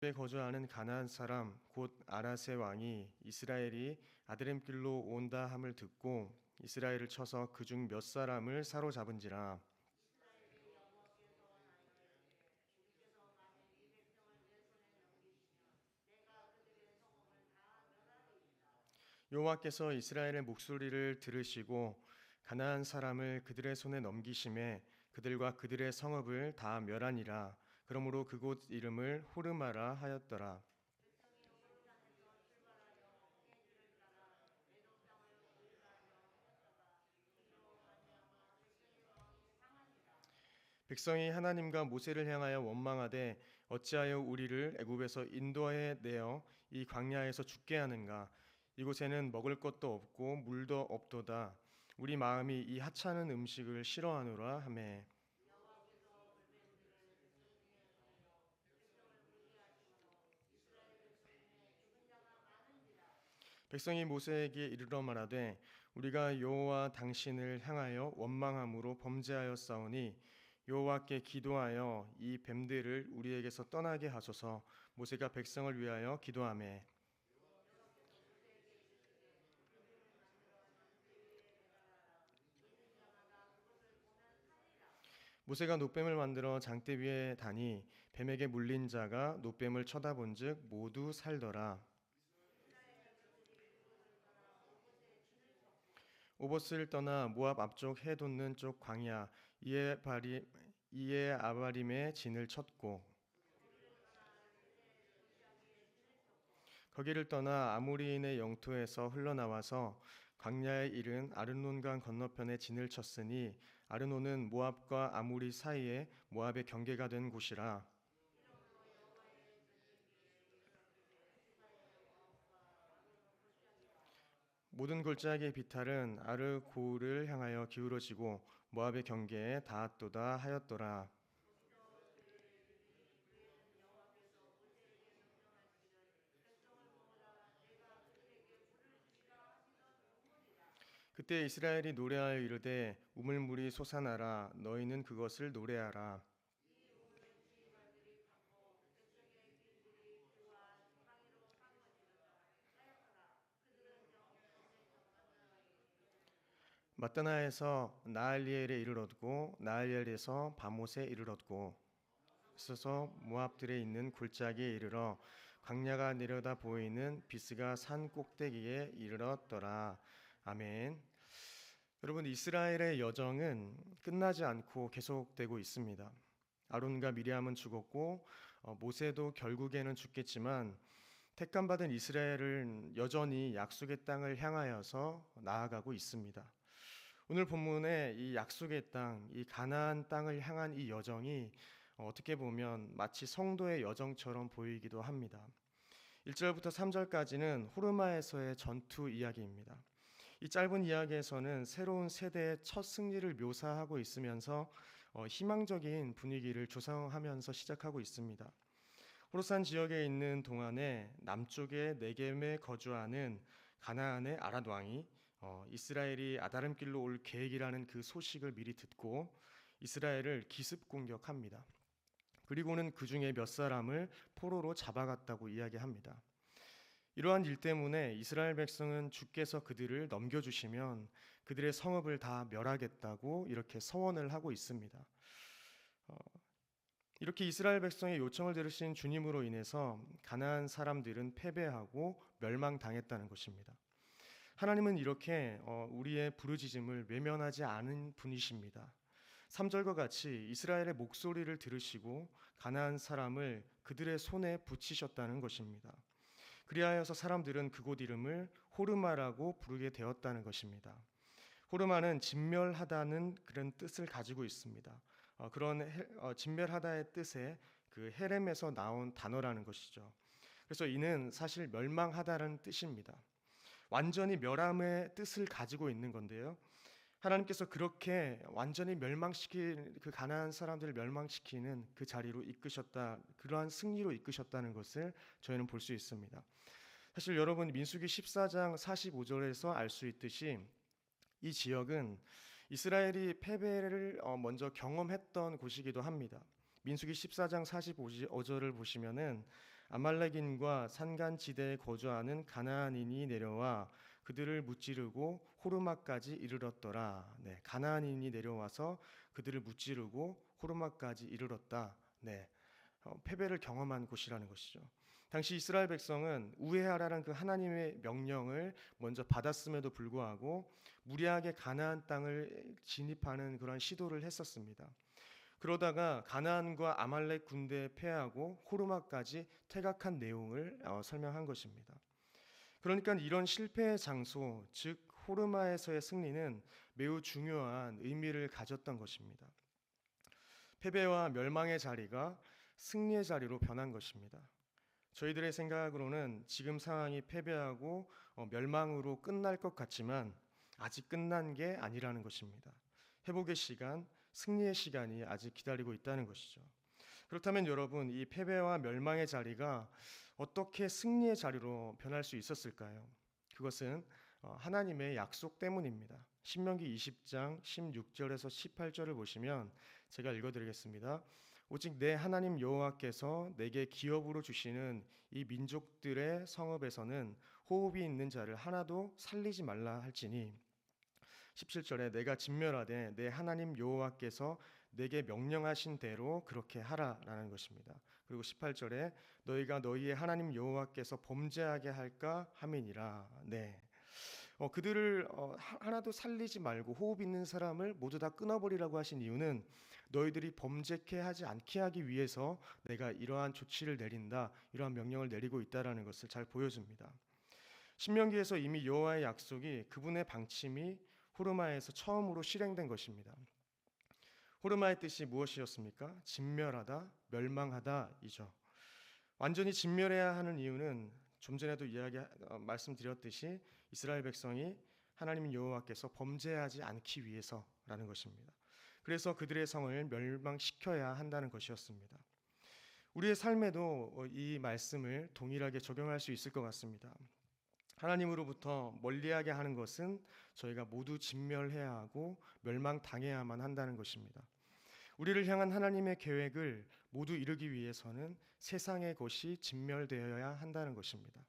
에 거주하는 가나안 사람 곧 아라세 왕이 이스라엘이 아드램길로 온다 함을 듣고 이스라엘을 쳐서 그중 몇 사람을 사로잡은지라. 여호와께서 이스라엘의 목소리를 들으시고 가나안 사람을 그들의 손에 넘기심에 그들과 그들의 성읍을 다 멸하니라. 그러므로 그곳 이름을 호르마라 하였더라. 백성이 하나님과 모세를 향하여 원망하되 어찌하여 우리를 애굽에서 인도해 내어 이 광야에서 죽게 하는가. 이곳에는 먹을 것도 없고 물도 없도다. 우리 마음이 이 하찮은 음식을 싫어하노라 하매. 백성이 모세에게 이르러 말하되 우리가 여호와 당신을 향하여 원망함으로 범죄하였사오니 여호와께 기도하여 이 뱀들을 우리에게서 떠나게 하소서. 모세가 백성을 위하여 기도하매. 모세가 놋뱀을 만들어 장대 위에 다니 뱀에게 물린 자가 놋뱀을 쳐다본즉 모두 살더라. 오봇을 떠나 모압 앞쪽 해 돋는 쪽 광야 이에 아바림에 진을 쳤고 거기를 떠나 아모리인의 영토에서 흘러나와서 광야에 이른 아르논강 건너편에 진을 쳤으니 아르논은 모압과 아모리 사이에 모압의 경계가 된 곳이라. 모든 골짜기의 비탈은 아르고를 향하여 기울어지고 모압의 경계에 닿았도다 하였더라. 그때 이스라엘이 노래하여 이르되 우물물이 솟아나라. 너희는 그것을 노래하라. 마따나에서 나알리엘에 이르렀고 나알리엘에서 바못에 이르렀고 서서 모압들에 있는 골짜기에 이르러 광야가 내려다 보이는 비스가 산 꼭대기에 이르렀더라. 아멘. 여러분, 이스라엘의 여정은 끝나지 않고 계속되고 있습니다. 아론과 미리암은 죽었고 모세도 결국에는 죽겠지만 택감받은 이스라엘은 여전히 약속의 땅을 향하여서 나아가고 있습니다. 오늘 본문의 이 약속의 땅, 이 가나안 땅을 향한 이 여정이 어떻게 보면 마치 성도의 여정처럼 보이기도 합니다. 1절부터 3절까지는 호르마에서의 전투 이야기입니다. 이 짧은 이야기에서는 새로운 세대의 첫 승리를 묘사하고 있으면서 희망적인 분위기를 조성하면서 시작하고 있습니다. 호르산 지역에 있는 동안에 남쪽의 네겜에 거주하는 가나안의 아랏 왕이 이스라엘이 아다름길로 올 계획이라는 그 소식을 미리 듣고 이스라엘을 기습 공격합니다. 그리고는 그 중에 몇 사람을 포로로 잡아갔다고 이야기합니다. 이러한 일 때문에 이스라엘 백성은 주께서 그들을 넘겨주시면 그들의 성읍을 다 멸하겠다고 이렇게 서원을 하고 있습니다. 이렇게 이스라엘 백성의 요청을 들으신 주님으로 인해서 가나안 사람들은 패배하고 멸망당했다는 것입니다. 하나님은 이렇게 우리의 부르짖음을 외면하지 않은 분이십니다. 3절과 같이 이스라엘의 목소리를 들으시고 가나안 사람을 그들의 손에 붙이셨다는 것입니다. 그리하여서 사람들은 그곳 이름을 호르마라고 부르게 되었다는 것입니다. 호르마는 진멸하다는 그런 뜻을 가지고 있습니다. 그런 진멸하다의 뜻에 그 헤렘에서 나온 단어라는 것이죠. 그래서 이는 사실 멸망하다라는 뜻입니다. 완전히 멸함의 뜻을 가지고 있는 건데요. 하나님께서 그렇게 완전히 멸망시킬 그 가나안 사람들을 멸망시키는 그 자리로 이끄셨다, 그러한 승리로 이끄셨다는 것을 저희는 볼 수 있습니다. 사실 여러분 민수기 14장 45절에서 알 수 있듯이 이 지역은 이스라엘이 패배를 먼저 경험했던 곳이기도 합니다. 민수기 14장 45절을 보시면은 아말렉인과 산간지대에 거주하는 가나안인이 내려와 그들을 무찌르고 호르마까지 이르렀더라. 네, 가나안인이 내려와서 그들을 무찌르고 호르마까지 이르렀다. 네, 패배를 경험한 곳이라는 것이죠. 당시 이스라엘 백성은 우회하라는 그 하나님의 명령을 먼저 받았음에도 불구하고 무리하게 가나안 땅을 진입하는 그런 시도를 했었습니다. 그러다가 가나안과 아말렉 군대에 패하고 호르마까지 퇴각한 내용을 설명한 것입니다. 그러니까 이런 실패의 장소, 즉 호르마에서의 승리는 매우 중요한 의미를 가졌던 것입니다. 패배와 멸망의 자리가 승리의 자리로 변한 것입니다. 저희들의 생각으로는 지금 상황이 패배하고 멸망으로 끝날 것 같지만 아직 끝난 게 아니라는 것입니다. 회복의 시간, 승리의 시간이 아직 기다리고 있다는 것이죠. 그렇다면 여러분, 이 패배와 멸망의 자리가 어떻게 승리의 자리로 변할 수 있었을까요? 그것은 하나님의 약속 때문입니다. 신명기 20장 16절에서 18절을 보시면 제가 읽어드리겠습니다. 오직 내 하나님 여호와께서 내게 기업으로 주시는 이 민족들의 성읍에서는 호흡이 있는 자를 하나도 살리지 말라 할지니 17절에 내가 진멸하되 내 하나님 여호와께서 내게 명령하신 대로 그렇게 하라라는 것입니다. 그리고 18절에 너희가 너희의 하나님 여호와께서 범죄하게 할까 함이니라. 네. 그들을 하나도 살리지 말고 호흡 있는 사람을 모두 다 끊어버리라고 하신 이유는 너희들이 범죄케 하지 않게 하기 위해서 내가 이러한 조치를 내린다, 이러한 명령을 내리고 있다라는 것을 잘 보여줍니다. 신명기에서 이미 여호와의 약속이 그분의 방침이 호르마에서 처음으로 실행된 것입니다. 호르마의 뜻이 무엇이었습니까? 진멸하다, 멸망하다이죠. 완전히 진멸해야 하는 이유는 좀 전에도 말씀드렸듯이 이스라엘 백성이 하나님 여호와께서 범죄하지 않기 위해서라는 것입니다. 그래서 그들의 성을 멸망시켜야 한다는 것이었습니다. 우리의 삶에도 이 말씀을 동일하게 적용할 수 있을 것 같습니다. 하나님으로부터 멀리하게 하는 것은 저희가 모두 진멸해야 하고 멸망당해야만 한다는 것입니다. 우리를 향한 하나님의 계획을 모두 이루기 위해서는 세상의 것이 진멸되어야 한다는 것입니다.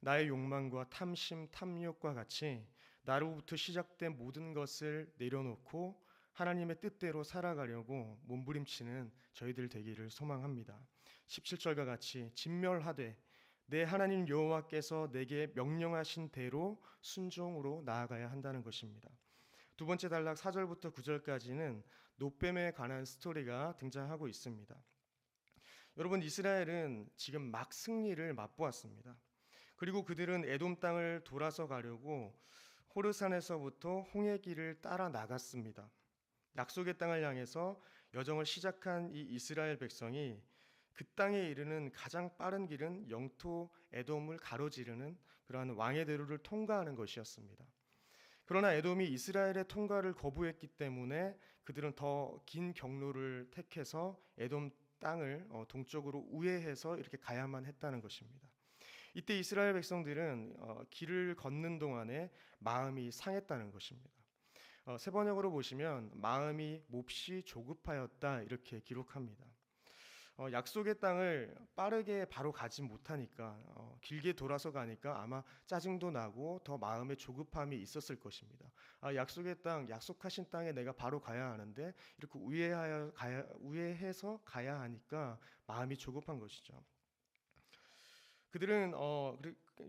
나의 욕망과 탐심, 탐욕과 같이 나로부터 시작된 모든 것을 내려놓고 하나님의 뜻대로 살아가려고 몸부림치는 저희들 되기를 소망합니다. 17절과 같이 진멸하되 내 하나님 여호와께서 내게 명령하신 대로 순종으로 나아가야 한다는 것입니다. 두 번째 단락 4절부터 9절까지는 노뱀에 관한 스토리가 등장하고 있습니다. 여러분, 이스라엘은 지금 막 승리를 맛보았습니다. 그리고 그들은 에돔 땅을 돌아서 가려고 호르산에서부터 홍해길을 따라 나갔습니다. 약속의 땅을 향해서 여정을 시작한 이 이스라엘 백성이 그 땅에 이르는 가장 빠른 길은 영토 에돔을 가로지르는 그러한 왕의 대로를 통과하는 것이었습니다. 그러나 에돔이 이스라엘의 통과를 거부했기 때문에 그들은 더 긴 경로를 택해서 에돔 땅을 동쪽으로 우회해서 이렇게 가야만 했다는 것입니다. 이때 이스라엘 백성들은 길을 걷는 동안에 마음이 상했다는 것입니다. 세 번역으로 보시면 마음이 몹시 조급하였다 이렇게 기록합니다. 약속의 땅을 빠르게 바로 가지 못하니까 길게 돌아서 가니까 아마 짜증도 나고 더 마음의 조급함이 있었을 것입니다. 약속의 땅, 약속하신 땅에 내가 바로 가야 하는데 이렇게 우회해서 가야 하니까 마음이 조급한 것이죠. 그들은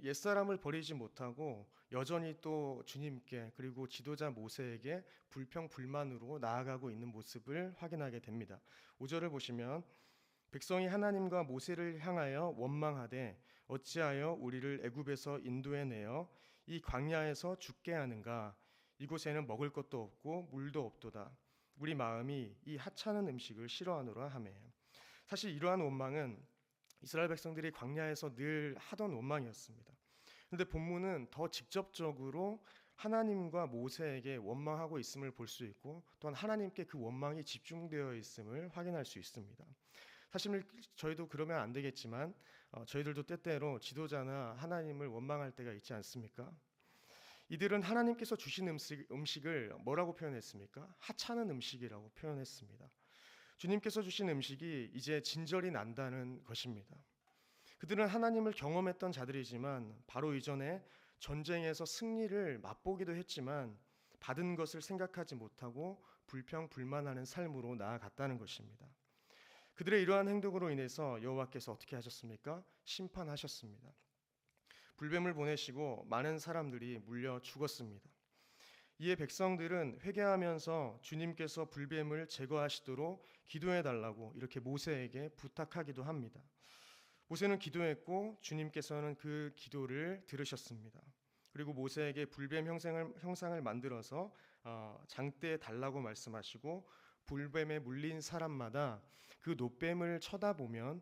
옛사람을 버리지 못하고 여전히 또 주님께 그리고 지도자 모세에게 불평불만으로 나아가고 있는 모습을 확인하게 됩니다. 5절을 보시면 백성이 하나님과 모세를 향하여 원망하되 어찌하여 우리를 애굽에서 인도해 내어 이 광야에서 죽게 하는가. 이곳에는 먹을 것도 없고 물도 없도다. 우리 마음이 이 하찮은 음식을 싫어하노라 하매. 사실 이러한 원망은 이스라엘 백성들이 광야에서 늘 하던 원망이었습니다. 그런데 본문은 더 직접적으로 하나님과 모세에게 원망하고 있음을 볼 수 있고 또한 하나님께 그 원망이 집중되어 있음을 확인할 수 있습니다. 사실 저희도 그러면 안 되겠지만 저희들도 때때로 지도자나 하나님을 원망할 때가 있지 않습니까? 이들은 하나님께서 주신 음식을 뭐라고 표현했습니까? 하찮은 음식이라고 표현했습니다. 주님께서 주신 음식이 이제 진절이 난다는 것입니다. 그들은 하나님을 경험했던 자들이지만 바로 이전에 전쟁에서 승리를 맛보기도 했지만 받은 것을 생각하지 못하고 불평불만하는 삶으로 나아갔다는 것입니다. 그들의 이러한 행동으로 인해서 여호와께서 어떻게 하셨습니까? 심판하셨습니다. 불뱀을 보내시고 많은 사람들이 물려 죽었습니다. 이에 백성들은 회개하면서 주님께서 불뱀을 제거하시도록 기도해 달라고 이렇게 모세에게 부탁하기도 합니다. 모세는 기도했고 주님께서는 그 기도를 들으셨습니다. 그리고 모세에게 불뱀 형상을 만들어서 장대에 달라고 말씀하시고 불뱀에 물린 사람마다 그 놋뱀을 쳐다보면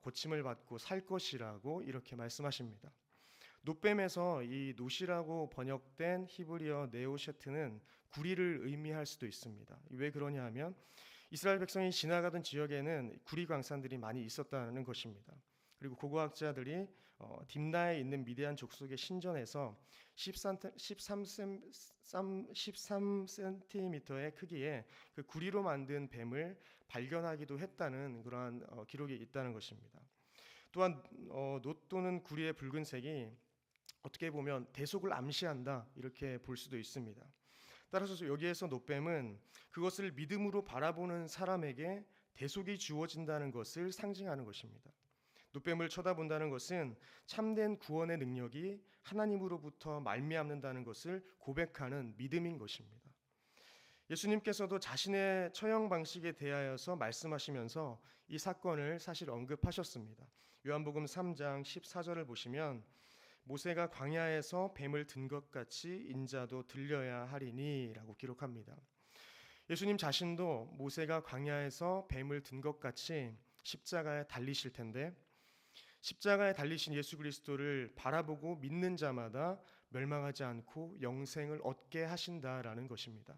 고침을 받고 살 것이라고 이렇게 말씀하십니다. 놋뱀에서 이 놋이라고 번역된 히브리어 네오셰트는 구리를 의미할 수도 있습니다. 왜 그러냐 하면 이스라엘 백성이 지나가던 지역에는 구리 광산들이 많이 있었다는 것입니다. 그리고 고고학자들이 딥나에 있는 미디안 족속의 신전에서 13cm의 크기의 그 구리로 만든 뱀을 발견하기도 했다는 그러한 기록이 있다는 것입니다. 또한 놋 또는 구리의 붉은색이 어떻게 보면 대속을 암시한다 이렇게 볼 수도 있습니다. 따라서 여기에서 놋뱀은 그것을 믿음으로 바라보는 사람에게 대속이 주어진다는 것을 상징하는 것입니다. 놋뱀을 쳐다본다는 것은 참된 구원의 능력이 하나님으로부터 말미암는다는 것을 고백하는 믿음인 것입니다. 예수님께서도 자신의 처형 방식에 대하여서 말씀하시면서 이 사건을 사실 언급하셨습니다. 요한복음 3장 14절을 보시면 모세가 광야에서 뱀을 든 것 같이 인자도 들려야 하리니 라고 기록합니다. 예수님 자신도 모세가 광야에서 뱀을 든 것 같이 십자가에 달리실 텐데 십자가에 달리신 예수 그리스도를 바라보고 믿는 자마다 멸망하지 않고 영생을 얻게 하신다라는 것입니다.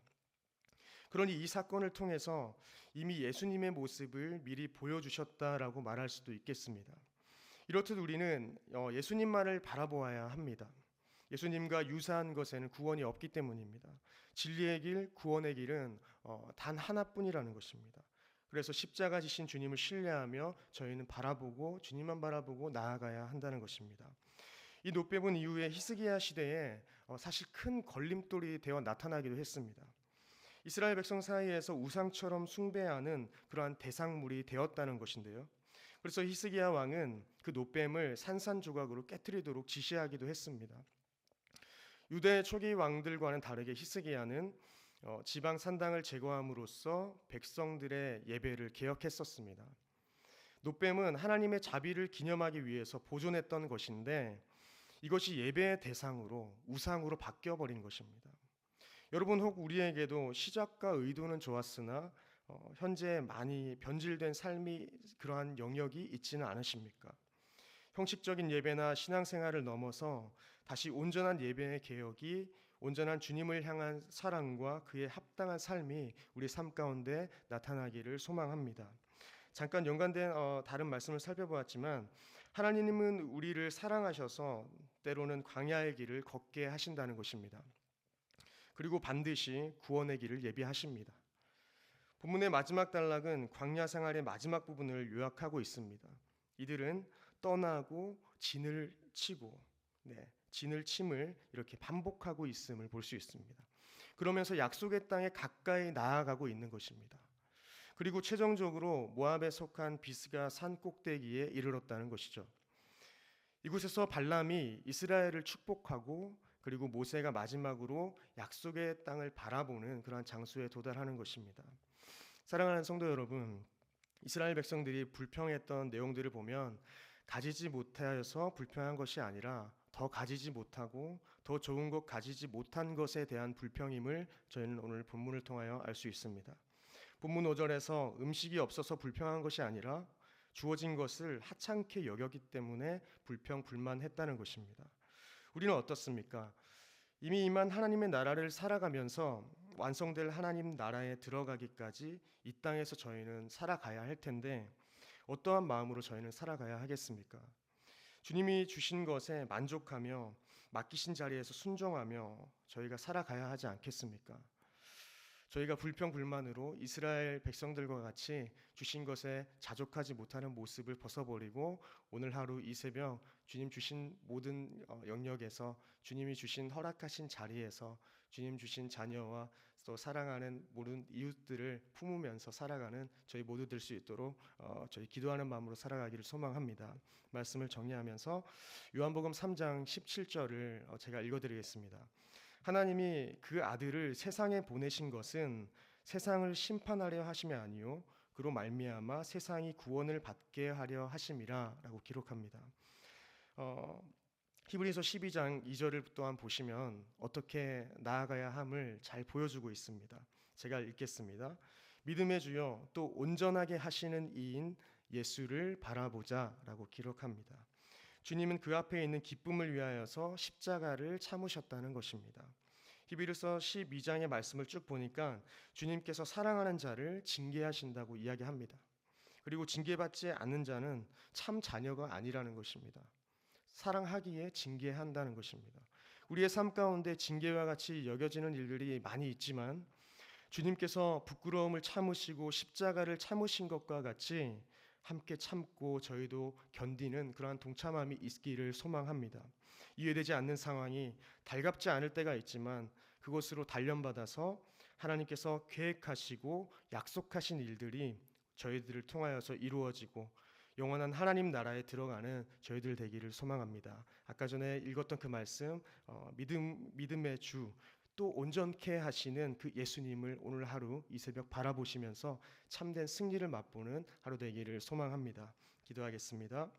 그러니 이 사건을 통해서 이미 예수님의 모습을 미리 보여주셨다라고 말할 수도 있겠습니다. 이렇듯 우리는 예수님만을 바라보아야 합니다. 예수님과 유사한 것에는 구원이 없기 때문입니다. 진리의 길, 구원의 길은 단 하나뿐이라는 것입니다. 그래서 십자가 지신 주님을 신뢰하며 저희는 바라보고 주님만 바라보고 나아가야 한다는 것입니다. 이 놋뱀은 이후에 히스기야 시대에 사실 큰 걸림돌이 되어 나타나기도 했습니다. 이스라엘 백성 사이에서 우상처럼 숭배하는 그러한 대상물이 되었다는 것인데요. 그래서 히스기야 왕은 그 놋뱀을 산산조각으로 깨트리도록 지시하기도 했습니다. 유대 초기 왕들과는 다르게 히스기야는 지방 산당을 제거함으로써 백성들의 예배를 개혁했었습니다. 놋뱀은 하나님의 자비를 기념하기 위해서 보존했던 것인데 이것이 예배의 대상으로 우상으로 바뀌어버린 것입니다. 여러분 혹 우리에게도 시작과 의도는 좋았으나 현재 많이 변질된 삶이 그러한 영역이 있지는 않으십니까? 형식적인 예배나 신앙생활을 넘어서 다시 온전한 예배의 개혁이 온전한 주님을 향한 사랑과 그에 합당한 삶이 우리 삶 가운데 나타나기를 소망합니다. 잠깐 연관된 다른 말씀을 살펴보았지만 하나님은 우리를 사랑하셔서 때로는 광야의 길을 걷게 하신다는 것입니다. 그리고 반드시 구원의 길을 예비하십니다. 본문의 마지막 단락은 광야 생활의 마지막 부분을 요약하고 있습니다. 이들은 떠나고 진을 치고 진을 침을 이렇게 반복하고 있음을 볼 수 있습니다. 그러면서 약속의 땅에 가까이 나아가고 있는 것입니다. 그리고 최종적으로 모압에 속한 비스가 산 꼭대기에 이르렀다는 것이죠. 이곳에서 발람이 이스라엘을 축복하고 그리고 모세가 마지막으로 약속의 땅을 바라보는 그러한 장소에 도달하는 것입니다. 사랑하는 성도 여러분, 이스라엘 백성들이 불평했던 내용들을 보면 가지지 못하여서 불평한 것이 아니라 더 가지지 못하고 더 좋은 것 가지지 못한 것에 대한 불평임을 저희는 오늘 본문을 통하여 알 수 있습니다. 본문 5절에서 음식이 없어서 불평한 것이 아니라 주어진 것을 하찮게 여겼기 때문에 불평 불만했다는 것입니다. 우리는 어떻습니까? 이미 임한 하나님의 나라를 살아가면서 완성될 하나님 나라에 들어가기까지 이 땅에서 저희는 살아가야 할 텐데 어떠한 마음으로 저희는 살아가야 하겠습니까? 주님이 주신 것에 만족하며 맡기신 자리에서 순종하며 저희가 살아가야 하지 않겠습니까? 저희가 불평불만으로 이스라엘 백성들과 같이 주신 것에 자족하지 못하는 모습을 벗어버리고 오늘 하루 이 새벽 주님 주신 모든 영역에서 주님이 주신 허락하신 자리에서 주님 주신 자녀와 또 사랑하는 모든 이웃들을 품으면서 살아가는 저희 모두 될 수 있도록 저희 기도하는 마음으로 살아가기를 소망합니다. 말씀을 정리하면서 요한복음 3장 17절을 제가 읽어드리겠습니다. 하나님이 그 아들을 세상에 보내신 것은 세상을 심판하려 하심이 아니요 그로 말미암아 세상이 구원을 받게 하려 하심이라라고 기록합니다. 히브리서 12장 2절을 또한 보시면 어떻게 나아가야 함을 잘 보여주고 있습니다. 제가 읽겠습니다. 믿음의 주여 또 온전하게 하시는 이인 예수를 바라보자라고 기록합니다. 주님은 그 앞에 있는 기쁨을 위하여서 십자가를 참으셨다는 것입니다. 히브리서 12장의 말씀을 쭉 보니까 주님께서 사랑하는 자를 징계하신다고 이야기합니다. 그리고 징계받지 않는 자는 참 자녀가 아니라는 것입니다. 사랑하기에 징계한다는 것입니다. 우리의 삶 가운데 징계와 같이 여겨지는 일들이 많이 있지만 주님께서 부끄러움을 참으시고 십자가를 참으신 것과 같이 함께 참고 저희도 견디는 그러한 동참함이 있기를 소망합니다. 이해되지 않는 상황이 달갑지 않을 때가 있지만 그것으로 단련받아서 하나님께서 계획하시고 약속하신 일들이 저희들을 통하여서 이루어지고 영원한 하나님 나라에 들어가는 저희들 되기를 소망합니다. 아까 전에 읽었던 그 말씀 믿음의 주 또 온전케 하시는 그 예수님을 오늘 하루 이 새벽 바라보시면서 참된 승리를 맛보는 하루 되기를 소망합니다. 기도하겠습니다.